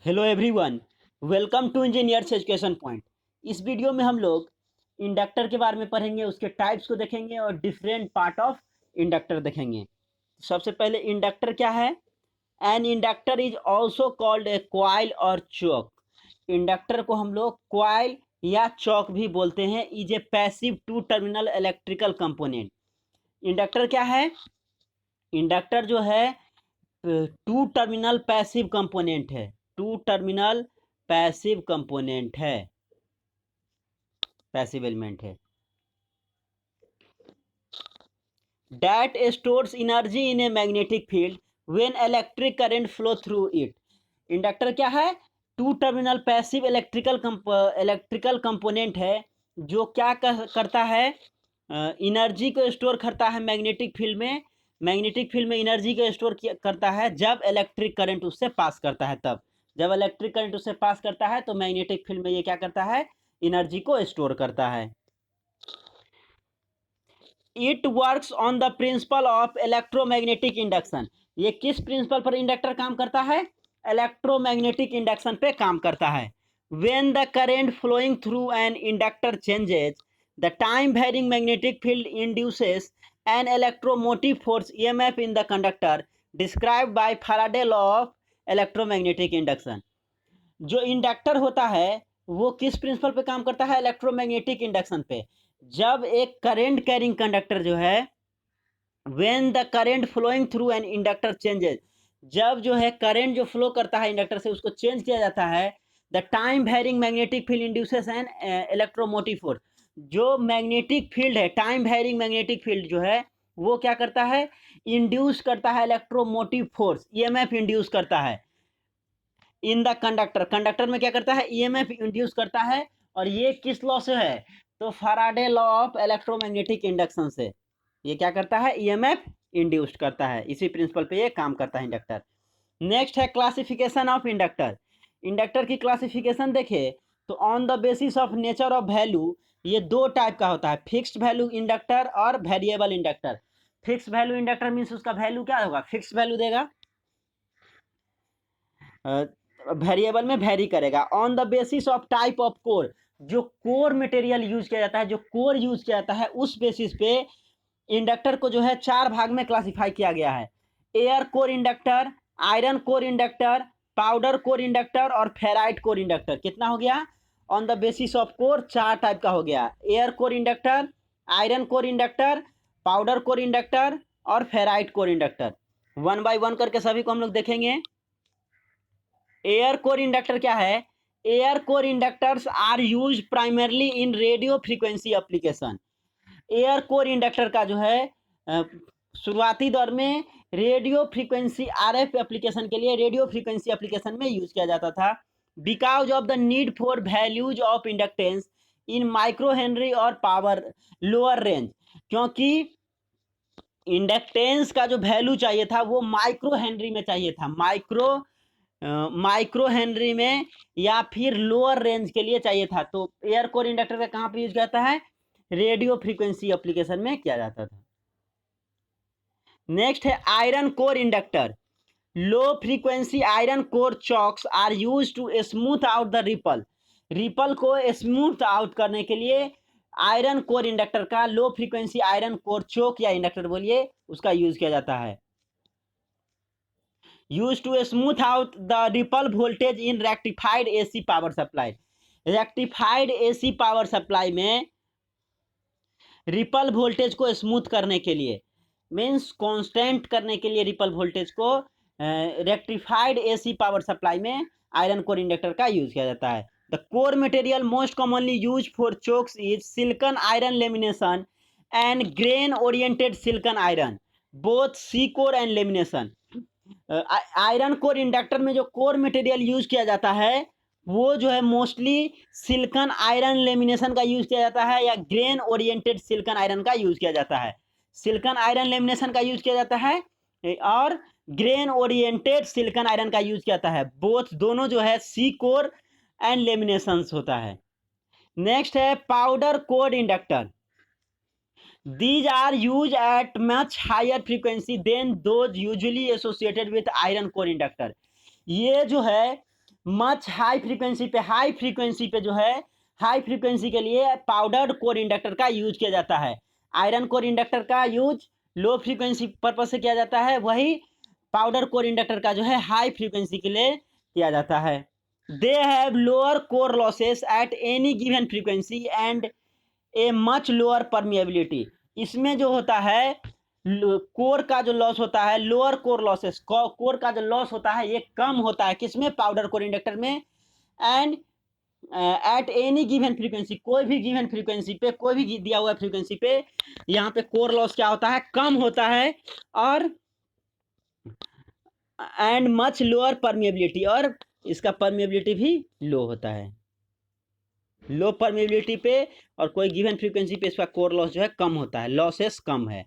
Hello everyone, welcome to engineers education point. इस video में हम लोग इंडक्टर के बारे में पढ़ेंगे, उसके टाइप्स को देखेंगे और डिफरेंट पार्ट ऑफ इंडक्टर देखेंगे। सबसे पहले इंडक्टर क्या है? An inductor is also called a coil और चौक। इंडक्टर को हम लोग क्वाइल या चौक भी बोलते हैं। Is a passive two terminal electrical component. Inductor क्या है? इंडक्टर जो है टू टर्मिनल पैसिव कंपोनेंट है। टू टर्मिनल पैसिव कंपोनेंट है, पैसिव एलिमेंट है। That stores energy in a magnetic field when electric current flow through it. Inductor क्या है? Two terminal passive electrical component है जो क्या करता है? एनर्जी को स्टोर करता है मैग्नेटिक फील्ड में। मैग्नेटिक फील्ड में एनर्जी को स्टोर करता है जब इलेक्ट्रिक करंट उससे पास करता है। तब जब इलेक्ट्रिक करंट उससे पास करता है तो मैग्नेटिक फील्ड में ये क्या करता है? एनर्जी को स्टोर करता है। It works on the principle of electromagnetic induction. ये किस प्रिंसिपल पर इंडक्टर काम करता है? इलेक्ट्रोमैग्नेटिक इंडक्शन पे काम करता है। When the current flowing through an inductor changes the time varying magnetic field induces an electromotive force EMF in the conductor described by Faraday law of electromagnetic induction. जो inductor होता है वो किस principal पे काम करता है? इलेक्ट्रोमैग्नेटिक इंडक्शन पे। जब एक करंट कैरिंग कंडक्टर जो है, when the current flowing through an inductor changes, जब जो है करंट जो फ्लो करता है इंडक्टर से उसको चेंज किया जाता है, the time varying magnetic field induces an electromotive force. जो मैग्नेटिक फील्ड है, टाइम वेरिंग मैग्नेटिक फील्ड जो है वो क्या करता है? इंड्यूस करता है इलेक्ट्रोमोटिव फोर्स, ईएमएफ इंड्यूस करता है इन द कंडक्टर। कंडक्टर में क्या करता है? ईएमएफ इंड्यूस करता है। और ये किस लॉ से है? तो Faraday law of electromagnetic induction से ये क्या करता है? ईएमएफ इंड्यूस्ड करता है। इसी प्रिंसिपल पे ये काम करता है इंडक्टर। नेक्स्ट है क्लासिफिकेशन ऑफ इंडक्टर। इंडक्टर की क्लासिफिकेशन देखे तो on the basis of nature of value ये दो टाइप का होता है, फिक्स्ड वैल्यू इंडक्टर और variable inductor. Fixed value inductor means उसका वैल्यू क्या होगा? फिक्स्ड वैल्यू देगा, वेरिएबल में वेरी करेगा। On the basis of type of core, जो कोर मटेरियल यूज किया जाता है, जो कोर यूज किया जाता है उस बेसिस पे इंडक्टर को जो है चार भाग में क्लासिफाई किया गया है। Air core inductor, iron core inductor, powder core inductor और फेराइट कोर इंडक्टर। कितना हो गया? On the basis of core चार टाइप का हो गया। Air core inductor, iron core inductor, powder core inductor और ferrite core inductor. One by one करके सभी को हम लोग देखेंगे। एयर कोर इंडक्टर क्या है? Air core inductors are use primarily in radio frequency application. Air core inductor का जो है शुरुआती दौर में रेडियो फ्रीक्वेंसी आरएफ एप्लीकेशन के लिए, रेडियो फ्रीक्वेंसी एप्लीकेशन में यूज किया जाता था। Because of the need for values of inductance in micro Henry और पावर लोअर रेंज, क्योंकि इंडक्टेंस का जो वैल्यू चाहिए था वो माइक्रो हेनरी में चाहिए था। माइक्रो हेनरी में या फिर लोअर रेंज के लिए चाहिए था। तो एयर कोर इंडक्टर का कहां पर यूज जाता है? रेडियो फ्रीक्वेंसी एप्लीकेशन में किया जाता था। नेक्स्ट है iron core inductor. Low frequency iron core chokes are use to smooth out the ripple. Ripple को स्मूथ आउट करने के लिए आयरन कोर इंडक्टर का, low frequency iron core choke या इंडक्टर बोलिए, उसका यूज किया जाता है। used to smooth out the ripple voltage in rectified AC power supply। Rectified AC power supply में रिपल वोल्टेज को स्मूथ करने के लिए, मीन्स कांस्टेंट करने के लिए रिपल वोल्टेज को रेक्टिफाइड AC पावर सप्लाई में आयरन कोर इंडक्टर का यूज किया जाता है। The core material most commonly use for chokes is silicon iron lamination and grain oriented silicon iron, both C core and lamination. Iron core inductor में जो core material use किया जाता है वो जो है मोस्टली सिलिकॉन आयरन लेमिनेशन का use किया जाता है या ग्रेन ओरिएंटेड सिलिकॉन आयरन का यूज किया जाता है। सिलिकॉन आयरन लेमिनेशन का यूज किया जाता है और ग्रेन ओरिएंटेड सिलिकॉन आयरन का यूज किया जाता है। बोथ दोनों जो है सी कोर एंड लेमिनेशन होता है। नेक्स्ट है powder core inductor. These are used at much higher frequency than those usually associated with iron core inductor। ये जो है मच हाई फ्रीक्वेंसी पे जो है हाई फ्रीक्वेंसी के लिए पाउडर्ड कोर इंडक्टर का यूज किया जाता है। आयरन कोर इंडक्टर का यूज लो फ्रीक्वेंसी पर्पज से किया जाता है, वही पाउडर कोर इंडक्टर का जो है हाई फ्रीक्वेंसी के लिए किया जाता है। They have lower core losses at any given frequency and a much lower permeability. इसमें जो होता है कोर का जो लॉस होता है, लोअर कोर लॉसेस, कोर का जो लॉस होता है ये कम होता है किसमें, पाउडर कोर इंडक्टर में। And at any given frequency, कोई भी गिवन फ्रीक्वेंसी पे, कोई भी दिया हुआ फ्रीक्वेंसी पे यहाँ पे कोर लॉस क्या होता है, कम होता है। और एंड मच लोअर परमिएबिलिटी, और इसका परमिएबिलिटी भी लो होता है। लो परमिएबिलिटी पे और कोई गिवन फ्रीक्वेंसी पे इसका कोर लॉस जो है कम होता है, लॉसेस कम है।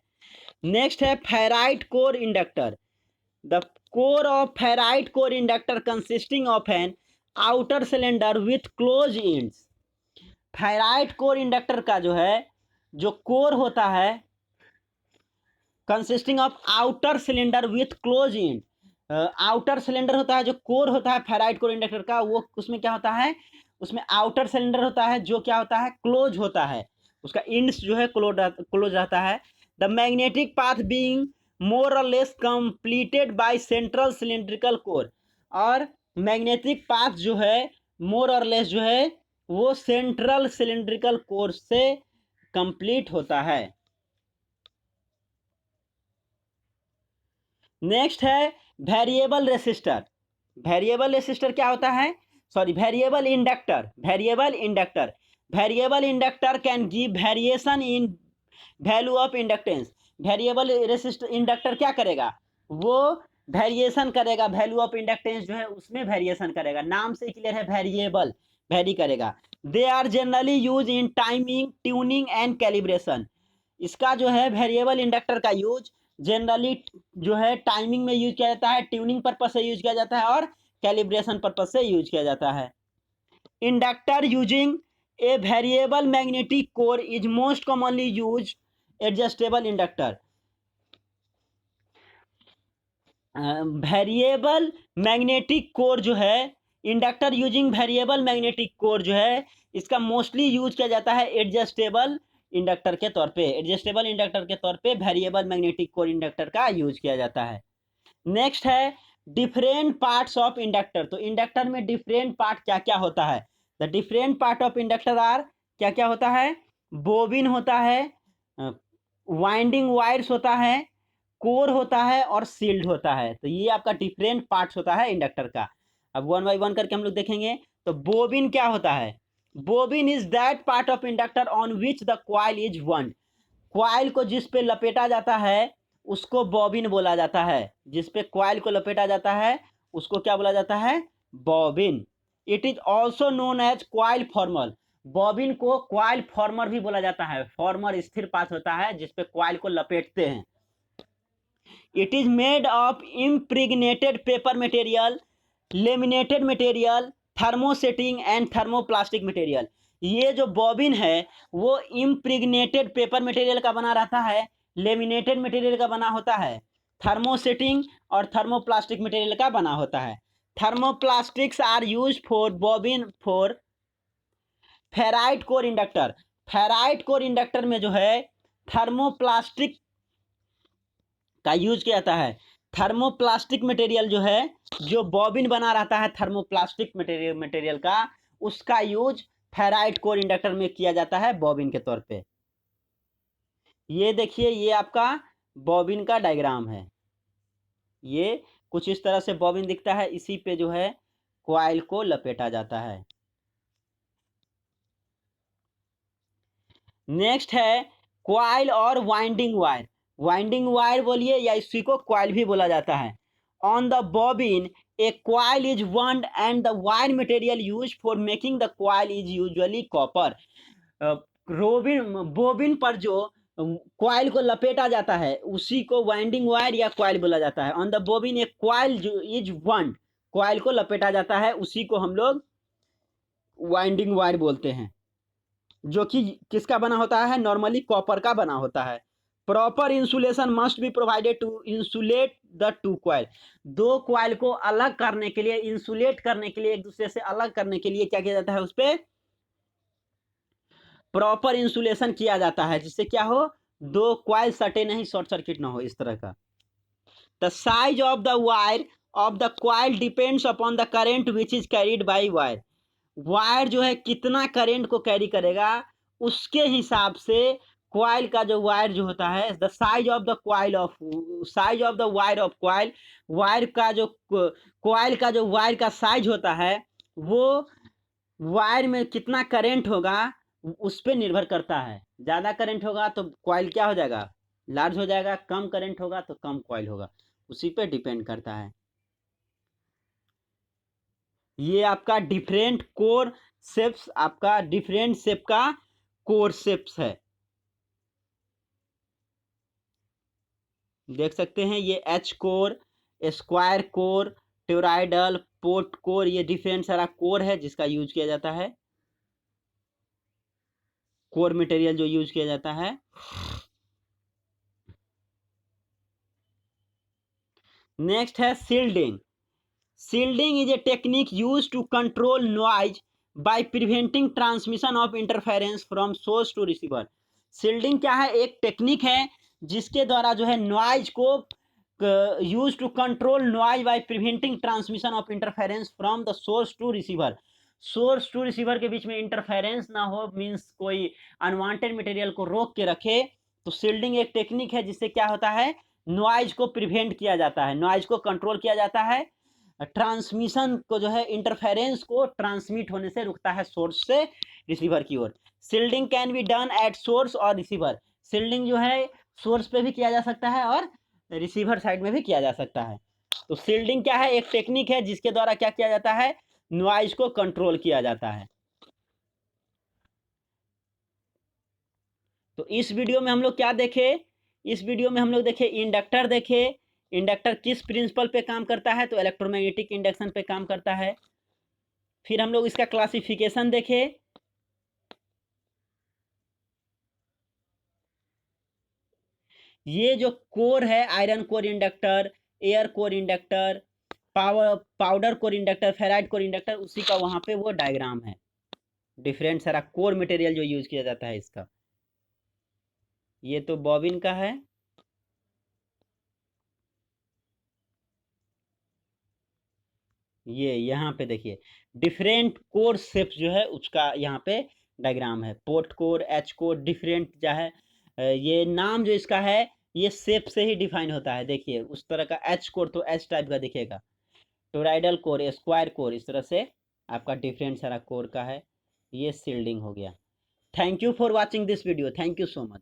नेक्स्ट है ferrite core inductor. The core of ferrite core inductor consisting of an outer cylinder with close ends. Ferrite core inductor का जो है जो कोर होता है consisting of outer cylinder with close end, outer cylinder होता है जो कोर होता है फेराइट कोर इंडक्टर का, वो उसमें क्या होता है, उसमें आउटर सिलेंडर होता है जो क्या होता है, क्लोज होता है, उसका इंड्स जो है क्लोज रहता है। The magnetic path being more or less completed by central cylindrical core. और मैग्नेटिक पाथ जो है मोर और लेस जो है वो सेंट्रल सिलेंड्रिकल कोर से कंप्लीट होता है। नेक्स्ट है वेरिएबल रेसिस्टर। वेरिएबल रेसिस्टर क्या होता है, sorry variable inductor, variable inductor can give variation in value of inductance. Variable resistor inductor क्या करेगा, वो वेरिएशन करेगा, वैल्यू ऑफ इंडक्टेंस जो है उसमें वेरिएशन करेगा, नाम से क्लियर है, वेरिएबल वेरी करेगा। They are generally use in timing, tuning and calibration. इसका जो है वेरिएबल इंडक्टर का यूज जनरली जो है टाइमिंग में यूज किया जाता है, ट्यूनिंग पर्पज से यूज किया जाता है और कैलिब्रेशन पर्पज से यूज किया जाता है। Inductor using a variable magnetic core is most commonly use adjustable inductor. Variable magnetic core जो है, inductor using variable magnetic core जो है इसका मोस्टली यूज किया जाता है एडजस्टेबल इंडक्टर के तौर पे, एडजस्टेबल इंडक्टर के तौर पे वेरिएबल मैग्नेटिक कोर इंडक्टर का यूज किया जाता है। नेक्स्ट है डिफरेंट पार्ट्स ऑफ इंडक्टर। तो इंडक्टर में डिफरेंट पार्ट क्या क्या होता है, the different part of inductor are, क्या क्या होता है, बोबिन होता है, वाइंडिंग वायर्स होता है, कोर होता है और सील्ड होता है। तो ये आपका डिफरेंट पार्ट्स होता है इंडक्टर का। अब वन बाई वन करके हम लोग देखेंगे। तो बोबिन क्या होता है, bobbin is that part of inductor on which the coil is वंड। कॉइल को जिस पे लपेटा जाता है उसको बॉबिन बोला जाता है, जिस पे कॉइल को लपेटा जाता है उसको क्या बोला जाता है, bobbin. It is also known as coil former. Bobbin को कॉइल फॉर्मर भी बोला जाता है, फॉर्मर स्थिर पाथ होता है जिस पे कॉइल को लपेटते हैं। It is made of impregnated paper material, laminated material, thermosetting and thermoplastic material. ये जो बॉबिन है वो इम्प्रिग्नेटेड पेपर मटेरियल का बना रहता है, लेमिनेटेड मटेरियल का बना होता है, थर्मोसेटिंग और थर्मोप्लास्टिक मटेरियल का बना होता है। Thermoplastics are use for bobbin for ferrite core inductor. Ferrite core inductor में जो है थर्मोप्लास्टिक का यूज किया जाता है। थर्मोप्लास्टिक मटेरियल जो है, जो बॉबिन बना रहता है थर्मोप्लास्टिक मटेरियल का, उसका यूज फेराइट कोर इंडक्टर में किया जाता है बॉबिन के तौर पे। ये देखिए ये आपका बॉबिन का डायग्राम है, ये कुछ इस तरह से बॉबिन दिखता है, इसी पे जो है कॉइल को लपेटा जाता है। नेक्स्ट है कॉइल और वाइंडिंग वायर। वाइंडिंग वायर बोलिए या इसी को कॉइल भी बोला जाता है। On the bobbin a coil is wound and the wire material use for making the coil is usually copper. Bobbin पर जो कॉइल को लपेटा जाता है उसी को वाइंडिंग वायर या कॉइल बोला जाता है। On the bobbin a coil जो इज वंड, कॉइल को लपेटा जाता है उसी को हम लोग वाइंडिंग वायर बोलते हैं, जो कि किसका बना होता है, नॉर्मली कॉपर का बना होता है। Proper insulation must be provided to insulate the two coil. दो क्वाइल को अलग करने के लिए, इंसुलेट करने के लिए, एक दूसरे से अलग करने के लिए क्या किया जाता है, उस पर प्रॉपर इंसुलेशन किया जाता है, जिससे क्या हो, दो क्वाइल सटे नहीं, शॉर्ट सर्किट ना हो, इस तरह का। The size of the wire of the coil depends upon the current which is carried by wire. Wire जो है कितना करंट को कैरी करेगा, उसके हिसाब से क्वाइल का जो वायर जो होता है, the size of the coil of, size of the wire of coil, wire का जो क्वाइल का जो वायर का साइज होता है, वो वायर में कितना करंट होगा उस पर निर्भर करता है। ज़्यादा करंट होगा तो क्वाइल क्या हो जाएगा, लार्ज हो जाएगा, कम करंट होगा तो कम क्वाइल होगा, उसी पे डिपेंड करता है। ये आपका डिफरेंट कोर शेप्स, आपका डिफरेंट शेप का कोर शेप्स है, देख सकते हैं। ये H core, square core, toroidal, pot core, ये डिफरेंट सारा कोर है जिसका यूज किया जाता है, कोर मटेरियल जो यूज किया जाता है। नेक्स्ट है shielding. Shielding is a technique use to control noise by preventing transmission of interference from source to receiver. Shielding क्या है, एक टेक्निक है जिसके द्वारा जो है नॉइज को use to control noise by preventing transmission of interference from the source to receiver. Source to receiver के बीच में इंटरफेरेंस ना हो, मींस कोई अनवांटेड मटेरियल को रोक के रखे, तो शील्डिंग एक टेक्निक है जिससे क्या होता है, नॉइज को प्रिवेंट किया जाता है, नॉइज को कंट्रोल किया जाता है, ट्रांसमिशन को जो है, इंटरफेरेंस को ट्रांसमिट होने से रुकता है सोर्स से रिसीवर की ओर। Shielding can be done at source और रिसीवर। शील्डिंग जो है सोर्स पे भी किया जा सकता है और रिसीवर साइड में भी किया जा सकता है। तो शील्डिंग क्या है, एक टेक्निक है जिसके द्वारा क्या किया जाता है, नॉइज को कंट्रोल किया जाता है। तो इस वीडियो में हम लोग क्या देखे, इस वीडियो में हम लोग देखे इंडक्टर, देखे इंडक्टर किस प्रिंसिपल पे काम करता है, तो इलेक्ट्रोमैग्नेटिक इंडक्शन पे काम करता है। फिर हम लोग इसका क्लासिफिकेशन देखे, ये जो कोर है, iron core inductor, air core inductor, powder core inductor, ferrite core inductor, उसी का वहां पे वो डायग्राम है, डिफरेंट सारा कोर मटेरियल जो यूज किया जाता है इसका। ये तो बॉबिन का है, ये यहाँ पे देखिए डिफरेंट कोर शेप्स जो है उसका यहाँ पे डायग्राम है, port core, H core, different जो है, ये नाम जो इसका है ये शेप से ही डिफाइन होता है। देखिए उस तरह का एच कोर तो एच टाइप का दिखेगा, टोराइडल कोर, स्क्वायर कोर, इस तरह से आपका डिफरेंट सारा कोर का है। ये शील्डिंग हो गया। Thank you for watching this video, thank you so much.